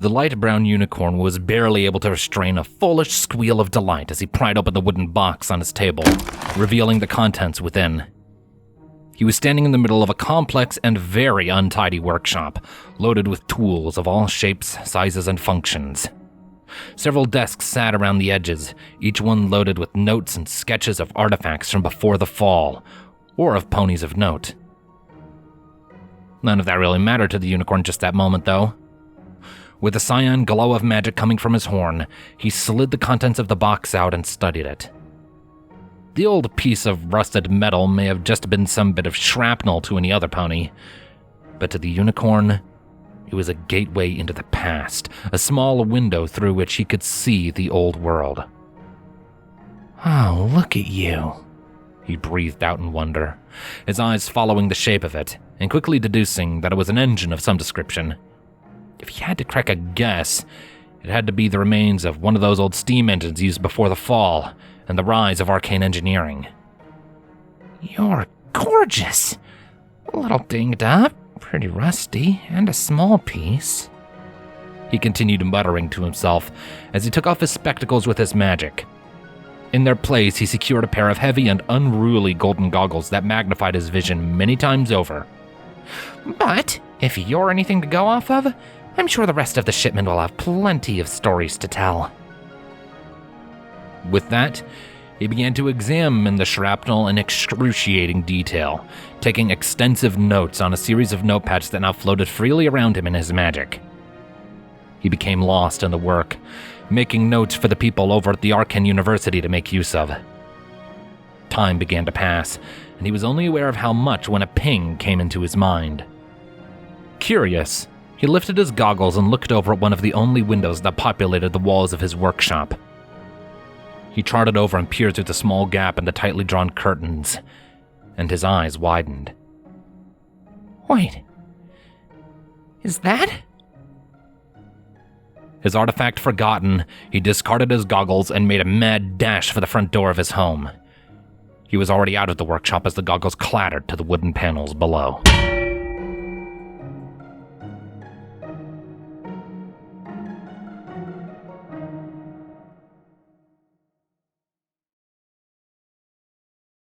The light brown unicorn was barely able to restrain a foolish squeal of delight as he pried open the wooden box on his table, revealing the contents within. He was standing in the middle of a complex and very untidy workshop, loaded with tools of all shapes, sizes, and functions. Several desks sat around the edges, each one loaded with notes and sketches of artifacts from before the fall, or of ponies of note. None of that really mattered to the unicorn just that moment, though. With a cyan glow of magic coming from his horn, he slid the contents of the box out and studied it. The old piece of rusted metal may have just been some bit of shrapnel to any other pony, but to the unicorn, it was a gateway into the past, a small window through which he could see the old world. "Oh, look at you," he breathed out in wonder, his eyes following the shape of it, and quickly deducing that it was an engine of some description. If he had to crack a guess, it had to be the remains of one of those old steam engines used before the fall and the rise of arcane engineering. "You're gorgeous. A little dinged up, pretty rusty, and a small piece," he continued muttering to himself as he took off his spectacles with his magic. In their place, he secured a pair of heavy and unruly golden goggles that magnified his vision many times over. "But if you're anything to go off of, I'm sure the rest of the shipment will have plenty of stories to tell." With that, he began to examine the shrapnel in excruciating detail, taking extensive notes on a series of notepads that now floated freely around him in his magic. He became lost in the work, making notes for the people over at the Arcane University to make use of. Time began to pass, and he was only aware of how much when a ping came into his mind. Curious, he lifted his goggles and looked over at one of the only windows that populated the walls of his workshop. He trotted over and peered through the small gap in the tightly drawn curtains, and his eyes widened. "Wait, is that?" His artifact forgotten, he discarded his goggles and made a mad dash for the front door of his home. He was already out of the workshop as the goggles clattered to the wooden panels below.